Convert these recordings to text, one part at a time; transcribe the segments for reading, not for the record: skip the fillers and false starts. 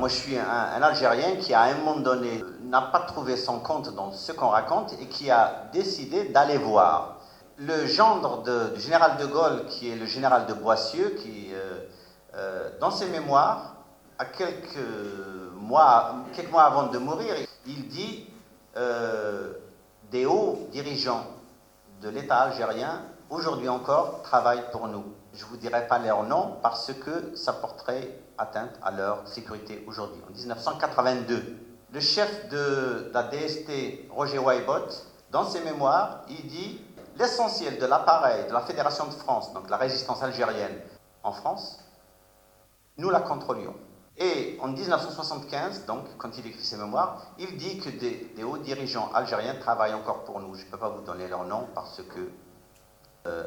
moi je suis un Algérien qui à un moment donné n'a pas trouvé son compte dans ce qu'on raconte et qui a décidé d'aller voir. Le gendre du général de Gaulle, qui est le général de Boissieu, qui, dans ses mémoires, à quelques mois avant de mourir, il dit des hauts dirigeants de l'État algérien, aujourd'hui encore, travaillent pour nous. Je ne vous dirai pas leur nom parce que ça porterait atteinte à leur sécurité aujourd'hui. En 1982, le chef de la DST, Roger Waibot, dans ses mémoires, il dit « L'essentiel de l'appareil de la Fédération de France, donc la résistance algérienne en France, nous la contrôlions. » Et en 1975, donc, quand il écrit ses mémoires, il dit que des hauts dirigeants algériens travaillent encore pour nous. Je ne peux pas vous donner leur nom parce que,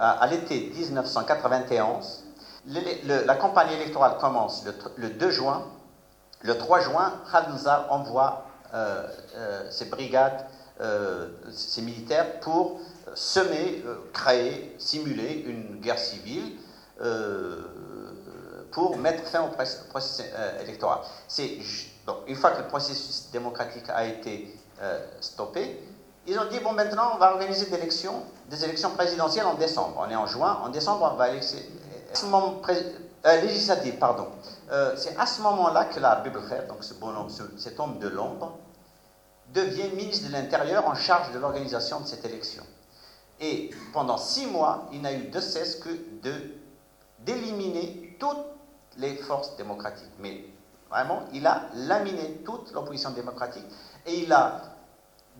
à l'été 1991, la campagne électorale commence le 2 juin. Le 3 juin, Khalilzad envoie ses brigades, ses militaires pour semer, créer, simuler une guerre civile pour mettre fin au processus électoral. Donc, une fois que le processus démocratique a été stoppé, ils ont dit, bon, maintenant, on va organiser des élections présidentielles en décembre. On est en juin, en décembre, on va législative, pardon. C'est à ce moment-là que la Bible Khair, donc cet homme de l'ombre, devient ministre de l'Intérieur en charge de l'organisation de cette élection. Et pendant 6 mois, il n'a eu de cesse que d'éliminer toutes les forces démocratiques. Mais vraiment, il a laminé toute l'opposition démocratique et il a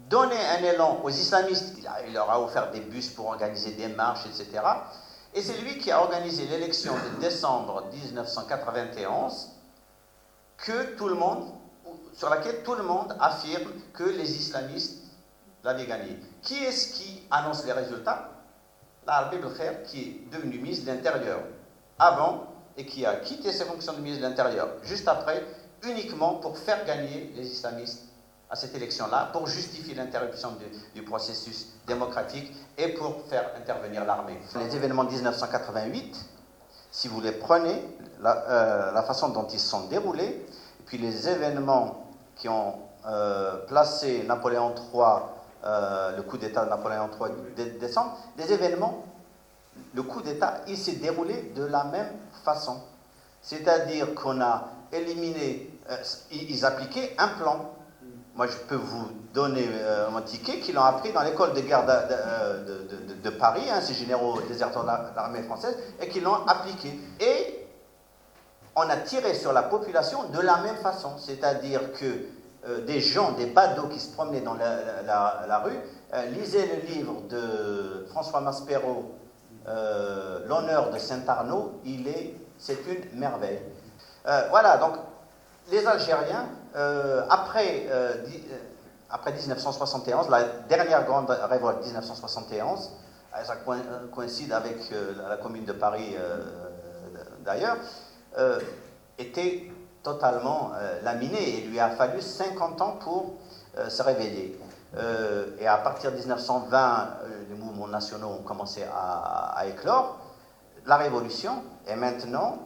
donné un élan aux islamistes. Il leur a offert des bus pour organiser des marches, etc. Et c'est lui qui a organisé l'élection de décembre 1991 sur laquelle tout le monde affirme que les islamistes l'avaient gagné. Qui est-ce qui annonce les résultats? La Bible Khair, qui est devenu ministre de l'Intérieur avant et qui a quitté ses fonctions de ministre de l'Intérieur juste après, uniquement pour faire gagner les islamistes à cette élection-là, pour justifier l'interruption du processus démocratique et pour faire intervenir l'armée. Les événements de 1988, si vous les prenez, la façon dont ils se sont déroulés, et puis les événements qui ont placé Napoléon III, le coup d'État de Napoléon III de décembre, les événements, le coup d'État, il s'est déroulé de la même façon. C'est-à-dire qu'on a éliminé, ils appliquaient un plan. Moi, je peux vous donner mon ticket qu'ils ont appris dans l'école de guerre de Paris, ces généraux déserteurs de l'armée française, et qu'ils l'ont appliqué. Et on a tiré sur la population de la même façon. C'est-à-dire que des gens, des badauds qui se promenaient dans la rue, lisaient le livre de François Maspero, L'honneur de Saint-Arnaud, c'est une merveille. Voilà, donc les Algériens, après 1971, la dernière grande révolte 1971, ça coïncide avec la Commune de Paris d'ailleurs, était totalement laminée et il lui a fallu 50 ans pour se réveiller. Et à partir de 1920, les mouvements nationaux ont commencé à éclore. La révolution est maintenant,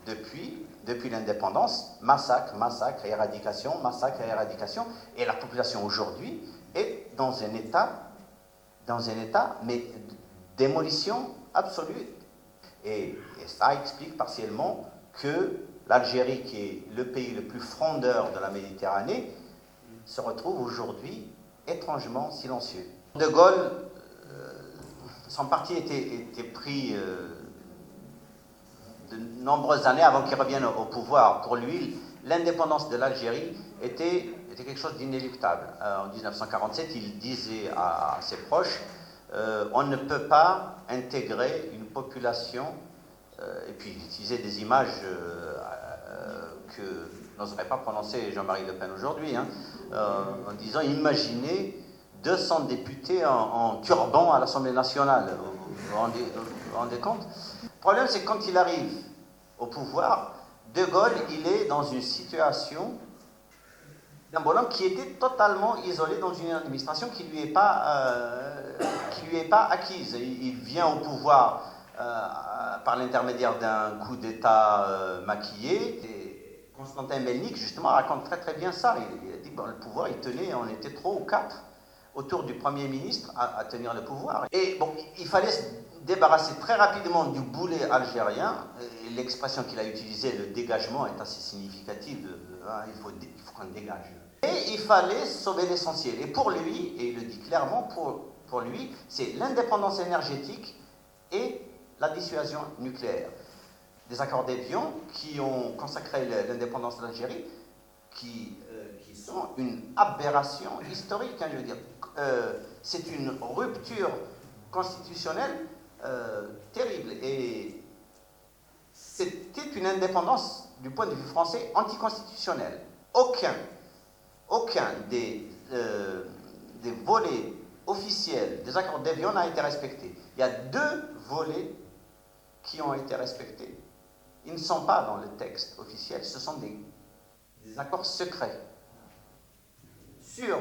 depuis l'indépendance, massacre, éradication, et la population aujourd'hui est dans un état, mais démolition absolue. Et ça explique partiellement que l'Algérie, qui est le pays le plus frondeur de la Méditerranée, se retrouve aujourd'hui étrangement silencieux. De Gaulle, son parti était pris de nombreuses années avant qu'il revienne au pouvoir. Pour lui, l'indépendance de l'Algérie était quelque chose d'inéluctable. En 1947, il disait à ses proches on ne peut pas intégrer une population, et puis il utilisait des images que n'oserait pas prononcer Jean-Marie Le Pen aujourd'hui, en disant imaginez 200 députés en turban à l'Assemblée nationale. Vous vous rendez compte? Le problème, c'est que quand il arrive au pouvoir, De Gaulle, il est dans une situation d'un bonhomme qui était totalement isolé dans une administration qui lui est pas acquise. Il vient au pouvoir par l'intermédiaire d'un coup d'État maquillé. Et Constantin Melnik, justement, raconte très très bien ça. Il a dit que le pouvoir, il tenait, on était 3 ou 4 autour du Premier ministre à tenir le pouvoir. Et bon, il fallait se débarrasser très rapidement du boulet algérien. Et l'expression qu'il a utilisée, le dégagement, est assez significative. Il faut qu'on dégage. Et il fallait sauver l'essentiel. Et pour lui, et il le dit clairement, pour lui, c'est l'indépendance énergétique et la dissuasion nucléaire. Des accords d'Évian qui ont consacré l'indépendance de l'Algérie, qui sont une aberration historique, hein, je veux dire. C'est une rupture constitutionnelle terrible. Et c'était une indépendance, du point de vue français, anticonstitutionnelle. Aucun des volets officiels des accords d'Évian n'a été respecté. Il y a 2 volets qui ont été respectés. Ils ne sont pas dans le texte officiel, ce sont des accords secrets sur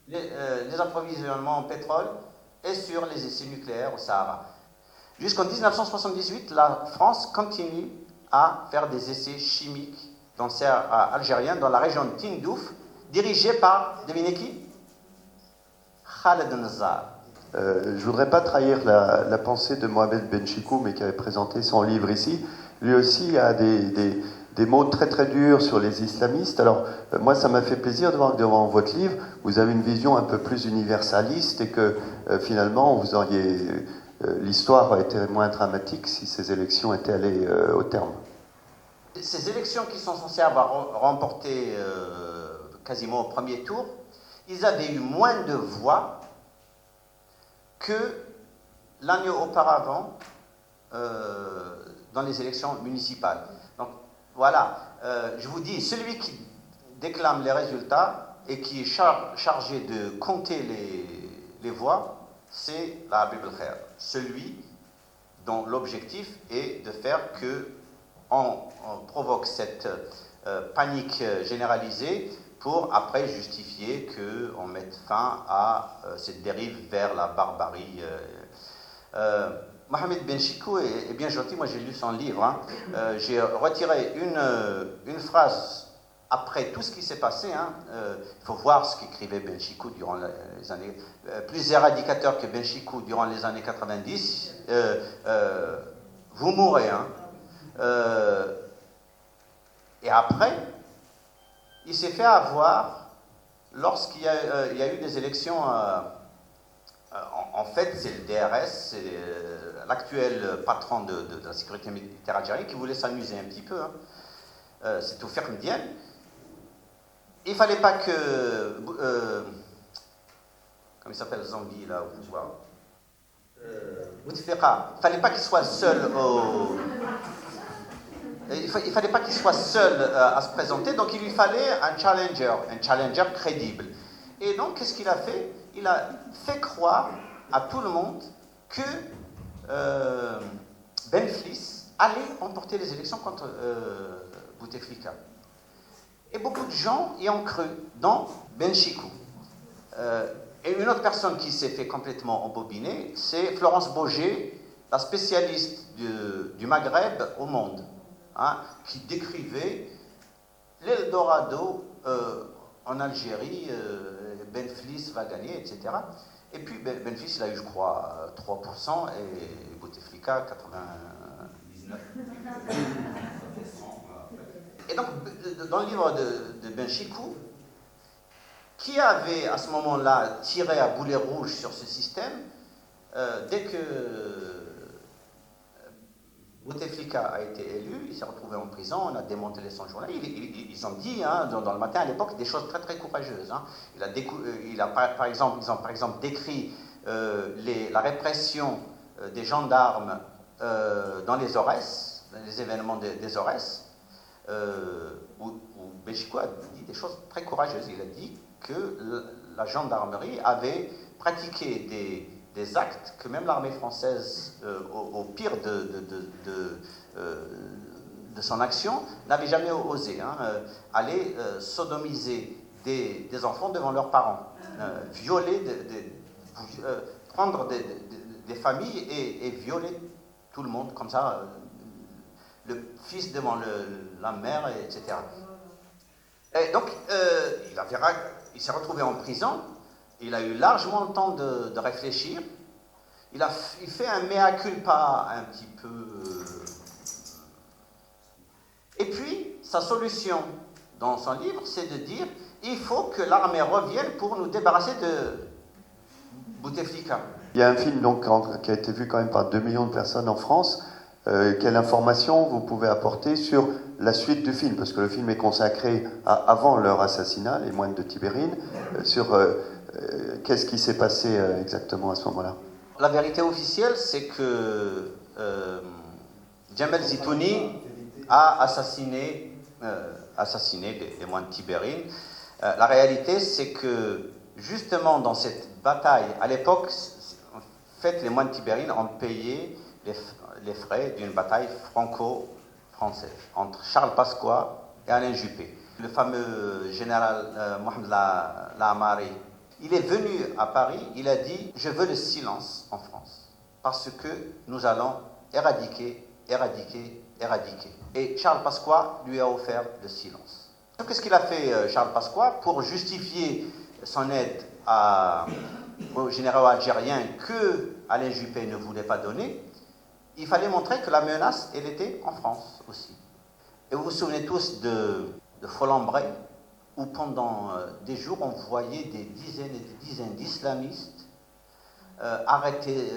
les approvisionnements en pétrole et sur les essais nucléaires au Sahara. Jusqu'en 1978, la France continue à faire des essais chimiques dans le Sahara algérien, dans la région de Tindouf, dirigée par, devinez qui? Khaled Nazar. Je ne voudrais pas trahir la pensée de Mohamed Benchikou, mais qui avait présenté son livre ici. Lui aussi a des mots très très durs sur les islamistes. Alors, moi, ça m'a fait plaisir de voir que devant votre livre, vous avez une vision un peu plus universaliste et que finalement, vous auriez l'histoire aurait été moins dramatique si ces élections étaient allées au terme. Ces élections qui sont censées avoir remporté quasiment au premier tour, ils avaient eu moins de voix que l'année auparavant dans les élections municipales. Donc voilà, je vous dis, celui qui déclame les résultats et qui est chargé de compter les voix, c'est la Bible Khair. Celui dont l'objectif est de faire que on provoque cette panique généralisée pour après justifier qu'on mette fin à cette dérive vers la barbarie. Mohamed Benchikou est bien gentil, moi j'ai lu son livre. Hein. J'ai retiré une phrase après tout ce qui s'est passé. Il faut voir ce qu'écrivait Benchikou durant les années... plus éradicateur que Benchikou durant les années 90. Vous mourrez. Hein. Et après, il s'est fait avoir lorsqu'il y a eu des élections. En fait, c'est le DRS, c'est l'actuel patron de la sécurité militaire algérienne qui voulait s'amuser un petit peu. Hein. C'est tout faire Diane. Il ne fallait pas que. Comment il s'appelle Zambi, là, au pouvoir Bouteflika. Il ne fallait pas qu'il soit seul au. Il ne fallait pas qu'il soit seul à se présenter, donc il lui fallait un challenger crédible. Et donc, qu'est-ce qu'il a fait? Il a fait croire à tout le monde que Ben Flis allait remporter les élections contre Bouteflika. Et beaucoup de gens y ont cru, dont Benchikou. Et une autre personne qui s'est fait complètement embobiner, c'est Florence Boger, la spécialiste du Maghreb au monde. Hein, qui décrivait l'Eldorado en Algérie, Ben Flis va gagner, etc. Et puis Ben Flis, il a eu, je crois, 3%, et Bouteflika, 99%. Et donc, dans le livre de Benchikou, qui avait à ce moment-là tiré à boulet rouge sur ce système, dès que Bouteflika a été élu, il s'est retrouvé en prison, on a démantelé son journal. Ils ont dit, hein, dans le matin à l'époque, des choses très très courageuses. Hein. Ils ont par exemple décrit la répression des gendarmes dans les Aurès, les événements des Aurès, où Benchikou a dit des choses très courageuses. Il a dit que la gendarmerie avait pratiqué des actes que même l'armée française, au pire de son action, n'avait jamais osé. Hein, aller sodomiser des enfants devant leurs parents, violer, prendre des familles et violer tout le monde comme ça. le fils devant la mère, etc. Et donc, il s'est retrouvé en prison, il a eu largement le temps de réfléchir, il fait un mea culpa un petit peu... Et puis, sa solution dans son livre, c'est de dire il faut que l'armée revienne pour nous débarrasser de Bouteflika. Il y a un film donc, qui a été vu quand même par 2 millions de personnes en France. Quelle information vous pouvez apporter sur la suite du film? Parce que le film est consacré avant leur assassinat, les moines de Tibérine, sur qu'est-ce qui s'est passé exactement à ce moment-là. La vérité officielle, c'est que Djamel Zitouni a assassiné les moines de Tibérine. La réalité, c'est que justement dans cette bataille, à l'époque, en fait, les moines de Tibérine ont payé les frais d'une bataille franco-française entre Charles Pasqua et Alain Juppé. Le fameux général Mohamed Lahamari, il est venu à Paris, il a dit « Je veux le silence en France, parce que nous allons éradiquer. » Et Charles Pasqua lui a offert le silence. Qu'est-ce qu'il a fait, Charles Pasqua, pour justifier son aide aux généraux algériens que Alain Juppé ne voulait pas donner? Il fallait montrer que la menace, elle était en France aussi. Et vous vous souvenez tous de Folembray, où pendant des jours, on voyait des dizaines et des dizaines d'islamistes arrêtés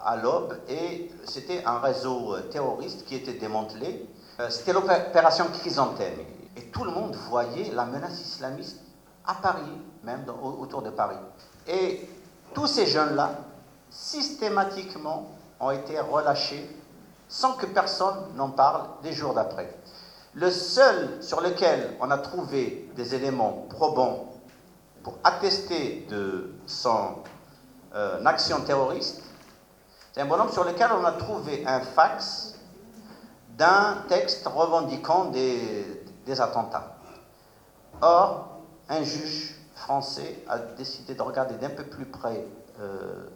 à l'aube, et c'était un réseau terroriste qui était démantelé. C'était l'opération Chrysanthème. Et tout le monde voyait la menace islamiste à Paris, même autour de Paris. Et tous ces jeunes-là, systématiquement, ont été relâchés sans que personne n'en parle les jours d'après. Le seul sur lequel on a trouvé des éléments probants pour attester de son action terroriste, c'est un bonhomme sur lequel on a trouvé un fax d'un texte revendiquant des attentats. Or, un juge français a décidé de regarder d'un peu plus près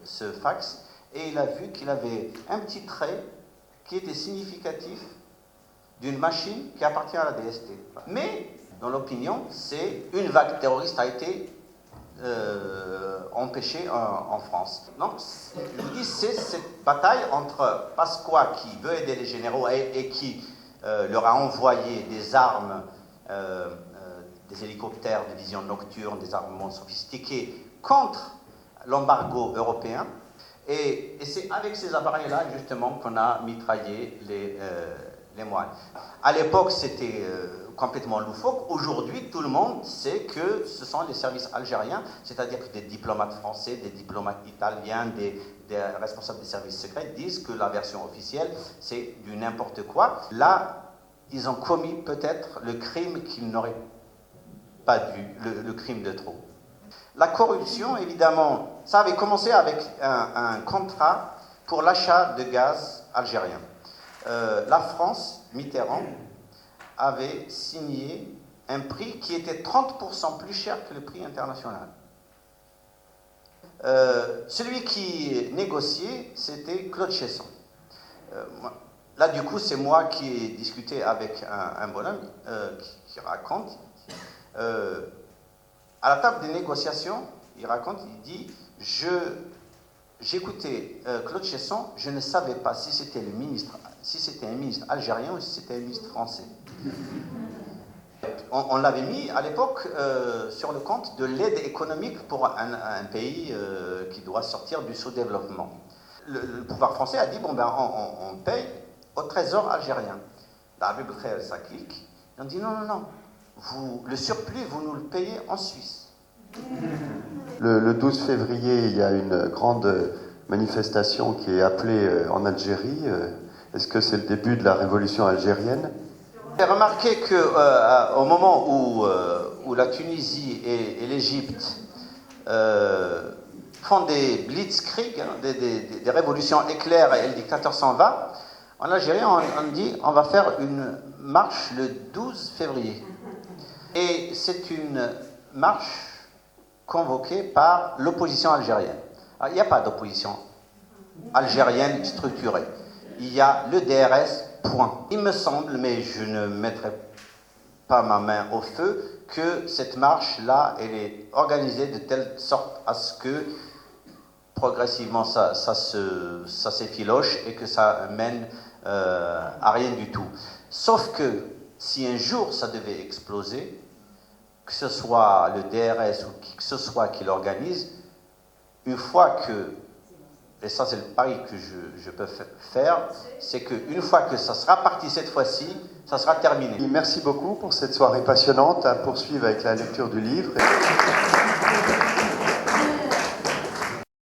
ce fax, et il a vu qu'il avait un petit trait qui était significatif d'une machine qui appartient à la DST. Mais, dans l'opinion, une vague terroriste a été empêchée en France. Donc, je vous dis, c'est cette bataille entre Pasqua, qui veut aider les généraux et qui leur a envoyé des armes, des hélicoptères de vision nocturne, des armements sophistiqués, contre l'embargo européen. Et c'est avec ces appareils-là, justement, qu'on a mitraillé les moines. À l'époque, c'était complètement loufoque. Aujourd'hui, tout le monde sait que ce sont les services algériens, c'est-à-dire que des diplomates français, des diplomates italiens, des responsables des services secrets disent que la version officielle, c'est du n'importe quoi. Là, ils ont commis peut-être le crime qu'ils n'auraient pas dû, le crime de trop. La corruption, évidemment, ça avait commencé avec un contrat pour l'achat de gaz algérien. La France, Mitterrand, avait signé un prix qui était 30% plus cher que le prix international. Celui qui négociait, c'était Claude Chesson. Là, du coup, c'est moi qui ai discuté avec un bonhomme qui raconte... à la table des négociations, il raconte, il dit j'écoutais Claude Chesson, je ne savais pas si c'était un ministre algérien ou si c'était un ministre français. On l'avait mis à l'époque sur le compte de l'aide économique pour un pays qui doit sortir du sous-développement. Le pouvoir français a dit on paye au trésor algérien. La Bible ça clique. Ils ont dit non. Le surplus, vous nous le payez en Suisse. Le 12 février, il y a une grande manifestation qui est appelée en Algérie. Est-ce que c'est le début de la révolution algérienne? J'ai remarqué qu'au moment où la Tunisie et l'Égypte font des blitzkrieg, des révolutions éclairs et le dictateur s'en va, en Algérie, on dit on va faire une marche le 12 février. Et c'est une marche convoquée par l'opposition algérienne. Alors, il n'y a pas d'opposition algérienne structurée. il y a le DRS, point. Il me semble, mais je ne mettrai pas ma main au feu, que cette marche-là, elle est organisée de telle sorte à ce que progressivement ça s'effiloche et que ça mène à rien du tout. Sauf que si un jour ça devait exploser, que ce soit le DRS ou qui que ce soit qui l'organise, une fois que, et ça c'est le pari que je peux faire, c'est qu'une fois que ça sera parti cette fois-ci, ça sera terminé. Merci beaucoup pour cette soirée passionnante à poursuivre avec la lecture du livre.